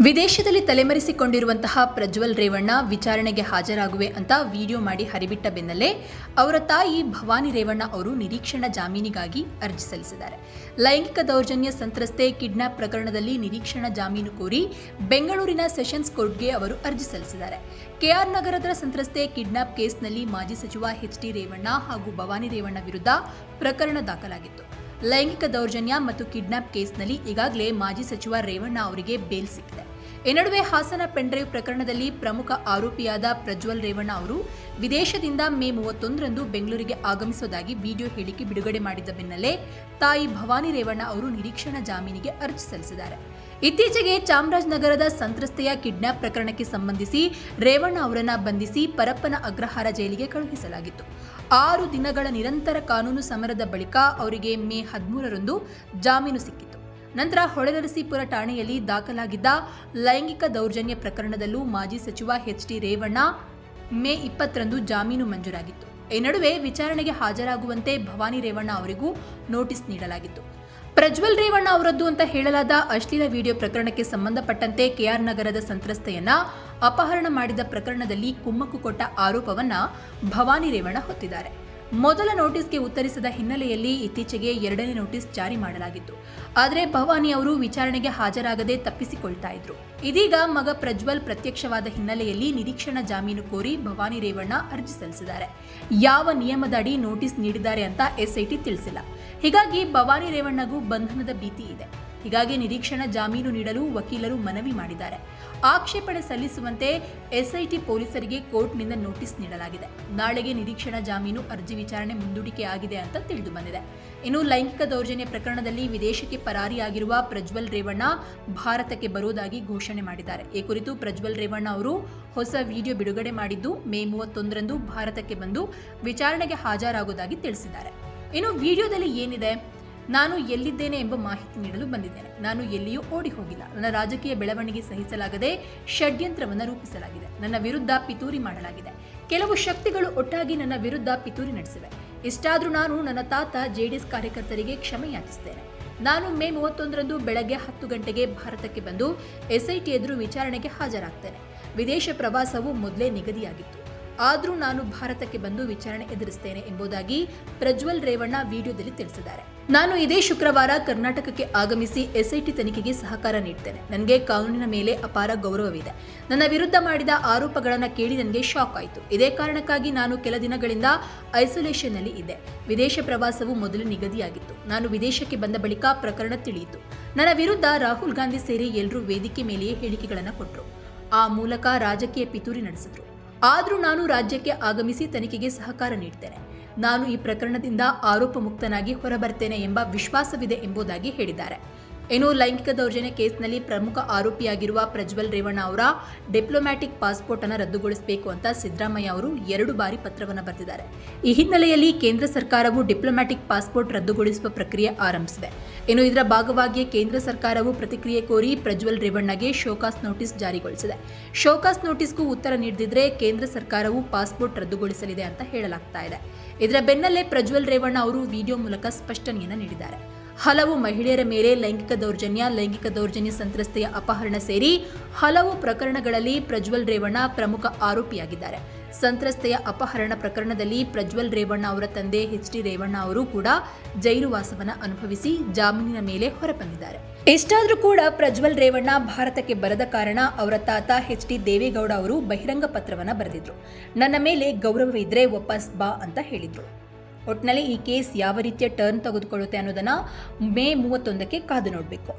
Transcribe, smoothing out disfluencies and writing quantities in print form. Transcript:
ವಿದೇಶದಲ್ಲಿ ತಲೆಮರೆಸಿಕೊಂಡಿರುವಂತಹ ಪ್ರಜ್ವಲ್ ರೇವಣ್ಣ ವಿಚಾರಣೆಗೆ ಹಾಜರಾಗುವೆ ಅಂತ ವಿಡಿಯೋ ಮಾಡಿ ಹರಿಬಿಟ್ಟ ಬೆನ್ನಲ್ಲೇ ಅವರ ತಾಯಿ ಭವಾನಿ ರೇವಣ್ಣ ಅವರು ನಿರೀಕ್ಷಣಾ ಜಾಮೀನಿಗಾಗಿ ಅರ್ಜಿ ಸಲ್ಲಿಸಿದ್ದಾರೆ. ಲೈಂಗಿಕ ದೌರ್ಜನ್ಯ ಸಂತ್ರಸ್ತೆ ಕಿಡ್ನಾಪ್ ಪ್ರಕರಣದಲ್ಲಿ ನಿರೀಕ್ಷಣಾ ಜಾಮೀನು ಕೋರಿ ಬೆಂಗಳೂರಿನ ಸೆಷನ್ಸ್ ಕೋರ್ಟ್ಗೆ ಅವರು ಅರ್ಜಿ ಸಲ್ಲಿಸಿದ್ದಾರೆ. ಕೆಆರ್ ನಗರದ ಸಂತ್ರಸ್ತೆ ಕಿಡ್ನಾಪ್ ಕೇಸ್ನಲ್ಲಿ ಮಾಜಿ ಸಚಿವ ಎಚ್.ಡಿ. ರೇವಣ್ಣ ಹಾಗೂ ಭವಾನಿ ರೇವಣ್ಣ ವಿರುದ್ಧ ಪ್ರಕರಣ ದಾಖಲಾಗಿತ್ತು. ಲೈಂಗಿಕ ದೌರ್ಜನ್ಯ ಮತ್ತು ಕಿಡ್ನಾಪ್ ಕೇಸ್ನಲ್ಲಿ ಈಗಾಗಲೇ ಮಾಜಿ ಸಚಿವ ರೇವಣ್ಣ ಅವರಿಗೆ ಬೇಲ್ ಸಿಕ್ಕಿದೆ. ಈ ನಡುವೆ ಹಾಸನ ಪೆನ್ಡ್ರೈವ್ ಪ್ರಕರಣದಲ್ಲಿ ಪ್ರಮುಖ ಆರೋಪಿಯಾದ ಪ್ರಜ್ವಲ್ ರೇವಣ್ಣ ಅವರು ವಿದೇಶದಿಂದ ಮೇ 31ರಂದು ಬೆಂಗಳೂರಿಗೆ ಆಗಮಿಸುವುದಾಗಿ ವಿಡಿಯೋ ಹೇಳಿಕೆ ಬಿಡುಗಡೆ ಮಾಡಿದ್ದ ಬೆನ್ನಲ್ಲೇ ತಾಯಿ ಭವಾನಿ ರೇವಣ್ಣ ಅವರು ನಿರೀಕ್ಷಣಾ ಜಾಮೀನಿಗೆ ಅರ್ಜಿ ಸಲ್ಲಿಸಿದ್ದಾರೆ. ಇತ್ತೀಚೆಗೆ ಚಾಮರಾಜನಗರದ ಸಂತ್ರಸ್ತೆಯ ಕಿಡ್ನಾಪ್ ಪ್ರಕರಣಕ್ಕೆ ಸಂಬಂಧಿಸಿ ರೇವಣ್ಣ ಅವರನ್ನು ಬಂಧಿಸಿ ಪರಪ್ಪನ ಅಗ್ರಹಾರ ಜೈಲಿಗೆ ಕಳುಹಿಸಲಾಗಿತ್ತು. 6 ದಿನಗಳ ನಿರಂತರ ಕಾನೂನು ಸಮರದ ಬಳಿಕ ಅವರಿಗೆ ಮೇ 13ರಂದು ಜಾಮೀನು ಸಿಕ್ಕಿತು. ನಂತರ ಹೊಳೆನರಸೀಪುರ ಠಾಣೆಯಲ್ಲಿ ದಾಖಲಾಗಿದ್ದ ಲೈಂಗಿಕ ದೌರ್ಜನ್ಯ ಪ್ರಕರಣದಲ್ಲೂ ಮಾಜಿ ಸಚಿವ ಎಚ್.ಡಿ. ರೇವಣ್ಣ ಮೇ 20ರಂದು ಜಾಮೀನು ಮಂಜೂರಾಗಿತ್ತು. ಈ ನಡುವೆ ವಿಚಾರಣೆಗೆ ಹಾಜರಾಗುವಂತೆ ಭವಾನಿ ರೇವಣ್ಣ ಅವರಿಗೂ ನೋಟಿಸ್ ನೀಡಲಾಗಿತ್ತು. ಪ್ರಜ್ವಲ್ ರೇವಣ್ಣ ಅವರದ್ದು ಅಂತ ಹೇಳಲಾದ ಅಶ್ಲೀಲ ವಿಡಿಯೋ ಪ್ರಕರಣಕ್ಕೆ ಸಂಬಂಧಪಟ್ಟಂತೆ ಕೆಆರ್ ನಗರದ ಸಂತ್ರಸ್ತೆಯನ್ನ ಅಪಹರಣ ಮಾಡಿದ ಪ್ರಕರಣದಲ್ಲಿ ಕುಮ್ಮಕ್ಕು ಕೊಟ್ಟ ಆರೋಪವನ್ನ ಭವಾನಿ ರೇವಣ್ಣ ಹೊತ್ತಿದ್ದಾರೆ. ಮೊದಲ ನೋಟಿಸ್ಗೆ ಉತ್ತರಿಸಿದ ಹಿನ್ನೆಲೆಯಲ್ಲಿ ಇತ್ತೀಚೆಗೆ 2ನೇ ನೋಟಿಸ್ ಜಾರಿ ಮಾಡಲಾಗಿತ್ತು. ಆದರೆ ಭವಾನಿ ಅವರು ವಿಚಾರಣೆಗೆ ಹಾಜರಾಗದೆ ತಪ್ಪಿಸಿಕೊಳ್ತಾ ಇದ್ರು. ಇದೀಗ ಮಗ ಪ್ರಜ್ವಲ್ ಪ್ರತ್ಯಕ್ಷವಾದ ಹಿನ್ನೆಲೆಯಲ್ಲಿ ನಿರೀಕ್ಷಣಾ ಜಾಮೀನು ಕೋರಿ ಭವಾನಿ ರೇವಣ್ಣ ಅರ್ಜಿ ಸಲ್ಲಿಸಿದ್ದಾರೆ. ಯಾವ ನಿಯಮದಡಿ ನೋಟಿಸ್ ನೀಡಿದ್ದಾರೆ ಅಂತ ಎಸ್ಐಟಿ ತಿಳಿಸಿಲ್ಲ. ಹೀಗಾಗಿ ಭವಾನಿ ರೇವಣ್ಣಗೂ ಬಂಧನದ ಭೀತಿ ಇದೆ. ಹೀಗಾಗಿ ನಿರೀಕ್ಷಣಾ ಜಾಮೀನು ನೀಡಲು ವಕೀಲರು ಮನವಿ ಮಾಡಿದ್ದಾರೆ. ಆಕ್ಷೇಪಣೆ ಸಲ್ಲಿಸುವಂತೆ ಎಸ್ಐಟಿ ಪೊಲೀಸರಿಗೆ ಕೋರ್ಟ್ನಿಂದ ನೋಟಿಸ್ ನೀಡಲಾಗಿದೆ. ನಾಳೆಗೆ ನಿರೀಕ್ಷಣಾ ಜಾಮೀನು ಅರ್ಜಿ ವಿಚಾರಣೆ ಮುಂದೂಡಿಕೆ ಆಗಿದೆ ಅಂತ ತಿಳಿದು ಬಂದಿದೆ. ಇನ್ನು ಲೈಂಗಿಕ ದೌರ್ಜನ್ಯ ಪ್ರಕರಣದಲ್ಲಿ ವಿದೇಶಕ್ಕೆ ಪರಾರಿಯಾಗಿರುವ ಪ್ರಜ್ವಲ್ ರೇವಣ್ಣ ಭಾರತಕ್ಕೆ ಬರುವುದಾಗಿ ಘೋಷಣೆ ಮಾಡಿದ್ದಾರೆ. ಈ ಕುರಿತು ಪ್ರಜ್ವಲ್ ರೇವಣ್ಣ ಅವರು ಹೊಸ ವಿಡಿಯೋ ಬಿಡುಗಡೆ ಮಾಡಿದ್ದು ಮೇ 31ರಂದು ಭಾರತಕ್ಕೆ ಬಂದು ವಿಚಾರಣೆಗೆ ಹಾಜರಾಗುವುದಾಗಿ ತಿಳಿಸಿದ್ದಾರೆ. ಇನ್ನು ವಿಡಿಯೋದಲ್ಲಿ ಏನಿದೆ? ನಾನು ಎಲ್ಲಿದ್ದೇನೆ ಎಂಬ ಮಾಹಿತಿ ನೀಡಲು ಬಂದಿದ್ದೇನೆ. ನಾನು ಎಲ್ಲಿಯೂ ಓಡಿ ಹೋಗಿಲ್ಲ. ನನ್ನ ರಾಜಕೀಯ ಬೆಳವಣಿಗೆ ಸಹಿಸಲಾಗದೆ ಷಡ್ಯಂತ್ರವನ್ನು ರೂಪಿಸಲಾಗಿದೆ. ನನ್ನ ವಿರುದ್ಧ ಪಿತೂರಿ ಮಾಡಲಾಗಿದೆ. ಕೆಲವು ಶಕ್ತಿಗಳು ಒಟ್ಟಾಗಿ ನನ್ನ ವಿರುದ್ಧ ಪಿತೂರಿ ನಡೆಸಿವೆ. ಇಷ್ಟಾದರೂ ನಾನು ನನ್ನ ತಾತ ಜೆಡಿಎಸ್ ಕಾರ್ಯಕರ್ತರಿಗೆ ಕ್ಷಮೆ ಯಾಚಿಸುತ್ತೇನೆ. ನಾನು ಮೇ 31ರಂದು ಬೆಳಗ್ಗೆ 10 ಗಂಟೆಗೆ ಭಾರತಕ್ಕೆ ಬಂದು ಎಸ್ಐಟಿ ಎದುರು ವಿಚಾರಣೆಗೆ ಹಾಜರಾಗ್ತೇನೆ. ವಿದೇಶ ಪ್ರವಾಸವು ಮೊದಲೇ ನಿಗದಿಯಾಗಿತ್ತು. ಆದರೂ ನಾನು ಭಾರತಕ್ಕೆ ಬಂದು ವಿಚಾರಣೆ ಎದುರಿಸುತ್ತೇನೆ ಎಂಬುದಾಗಿ ಪ್ರಜ್ವಲ್ ರೇವಣ್ಣ ವಿಡಿಯೋದಲ್ಲಿ ತಿಳಿಸಿದ್ದಾರೆ. ನಾನು ಇದೇ ಶುಕ್ರವಾರ ಕರ್ನಾಟಕಕ್ಕೆ ಆಗಮಿಸಿ ಎಸ್ಐಟಿ ತನಿಖೆಗೆ ಸಹಕಾರ ನೀಡುತ್ತೇನೆ. ನನಗೆ ಕಾನೂನಿನ ಮೇಲೆ ಅಪಾರ ಗೌರವವಿದೆ. ನನ್ನ ವಿರುದ್ಧ ಮಾಡಿದ ಆರೋಪಗಳನ್ನು ಕೇಳಿ ನನಗೆ ಶಾಕ್ ಆಯಿತು. ಇದೇ ಕಾರಣಕ್ಕಾಗಿ ನಾನು ಕೆಲ ದಿನಗಳಿಂದ ಐಸೋಲೇಷನ್ನಲ್ಲಿ ಇದ್ದೆ. ವಿದೇಶ ಪ್ರವಾಸವು ಮೊದಲು ನಿಗದಿಯಾಗಿತ್ತು. ನಾನು ವಿದೇಶಕ್ಕೆ ಬಂದ ಬಳಿಕ ಪ್ರಕರಣ ತಿಳಿಯಿತು. ನನ್ನ ವಿರುದ್ಧ ರಾಹುಲ್ ಗಾಂಧಿ ಸೇರಿ ಎಲ್ಲರೂ ವೇದಿಕೆ ಮೇಲೆಯೇ ಹೇಳಿಕೆಗಳನ್ನು ಕೊಟ್ಟರು. ಆ ಮೂಲಕ ರಾಜಕೀಯ ಪಿತೂರಿ ನಡೆಸಿದ್ರು. ಆದರೂ ನಾನು ರಾಜ್ಯಕ್ಕೆ ಆಗಮಿಸಿ ತನಿಖೆಗೆ ಸಹಕಾರ ನೀಡುತ್ತೇನೆ. ನಾನು ಈ ಪ್ರಕರಣದಿಂದ ಆರೋಪ ಮುಕ್ತನಾಗಿ ಹೊರಬರ್ತೇನೆ ಎಂಬ ವಿಶ್ವಾಸವಿದೆ ಎಂಬುದಾಗಿ ಹೇಳಿದ್ದಾರೆ. ಇನ್ನು ಲೈಂಗಿಕ ದೌರ್ಜನ್ಯ ಕೇಸ್ನಲ್ಲಿ ಪ್ರಮುಖ ಆರೋಪಿಯಾಗಿರುವ ಪ್ರಜ್ವಲ್ ರೇವಣ್ಣ ಅವರ ಡಿಪ್ಲೊಮ್ಯಾಟಿಕ್ ಪಾಸ್ಪೋರ್ಟ್ ಅನ್ನು ರದ್ದುಗೊಳಿಸಬೇಕು ಅಂತ ಸಿದ್ದರಾಮಯ್ಯ ಅವರು 2 ಬಾರಿ ಪತ್ರವನ್ನು ಬರೆದಿದ್ದಾರೆ. ಈ ಹಿನ್ನೆಲೆಯಲ್ಲಿ ಕೇಂದ್ರ ಸರ್ಕಾರವು ಡಿಪ್ಲೊಮ್ಯಾಟಿಕ್ ಪಾಸ್ಪೋರ್ಟ್ ರದ್ದುಗೊಳಿಸುವ ಪ್ರಕ್ರಿಯೆ ಆರಂಭಿಸಿದೆ. ಇನ್ನು ಇದರ ಭಾಗವಾಗಿ ಕೇಂದ್ರ ಸರ್ಕಾರವು ಪ್ರತಿಕ್ರಿಯೆ ಕೋರಿ ಪ್ರಜ್ವಲ್ ರೇವಣ್ಣಗೆ ಶೋಕಾಸ್ ನೋಟಿಸ್ ಜಾರಿಗೊಳಿಸಿದೆ. ಶೋಕಾಸ್ ನೋಟಿಸ್ಗೂ ಉತ್ತರ ನೀಡದಿದ್ರೆ ಕೇಂದ್ರ ಸರ್ಕಾರವು ಪಾಸ್ಪೋರ್ಟ್ ರದ್ದುಗೊಳಿಸಲಿದೆ ಅಂತ ಹೇಳಲಾಗ್ತಾ ಇದೆ. ಇದರ ಬೆನ್ನಲ್ಲೇ ಪ್ರಜ್ವಲ್ ರೇವಣ್ಣ ಅವರು ವಿಡಿಯೋ ಮೂಲಕ ಸ್ಪಷ್ಟನೆಯನ್ನು ನೀಡಿದ್ದಾರೆ. ಹಲವು ಮಹಿಳೆಯರ ಮೇಲೆ ಲೈಂಗಿಕ ದೌರ್ಜನ್ಯ ಸಂತ್ರಸ್ತೆಯ ಅಪಹರಣ ಸೇರಿ ಹಲವು ಪ್ರಕರಣಗಳಲ್ಲಿ ಪ್ರಜ್ವಲ್ ರೇವಣ್ಣ ಪ್ರಮುಖ ಆರೋಪಿಯಾಗಿದ್ದಾರೆ. ಸಂತ್ರಸ್ತೆಯ ಅಪಹರಣ ಪ್ರಕರಣದಲ್ಲಿ ಪ್ರಜ್ವಲ್ ರೇವಣ್ಣ ಅವರ ತಂದೆ ಎಚ್.ಡಿ. ರೇವಣ್ಣ ಅವರು ಕೂಡ ಜೈಲು ವಾಸವನ್ನು ಅನುಭವಿಸಿ ಜಾಮೀನಿನ ಮೇಲೆ ಹೊರಬಂದಿದ್ದಾರೆ. ಇಷ್ಟಾದರೂ ಕೂಡ ಪ್ರಜ್ವಲ್ ರೇವಣ್ಣ ಭಾರತಕ್ಕೆ ಬರದ ಕಾರಣ ಅವರ ತಾತ ಎಚ್.ಡಿ. ದೇವೇಗೌಡ ಅವರು ಬಹಿರಂಗ ಪತ್ರವನ್ನು ಬರೆದಿದ್ರು. ನನ್ನ ಮೇಲೆ ಗೌರವವಿದ್ರೆ ವಾಪಸ್ ಬಾ ಅಂತ ಹೇಳಿದ್ರು. ಒಟ್ಟಿನಲ್ಲಿ ಈ ಕೇಸ್ ಯಾವ ರೀತಿಯ ಟರ್ನ್ ತೆಗೆದುಕೊಳ್ಳುತ್ತೆ ಅನ್ನೋದನ್ನ ಮೇ 31ಕ್ಕೆ ಕಾದು ನೋಡಬೇಕು.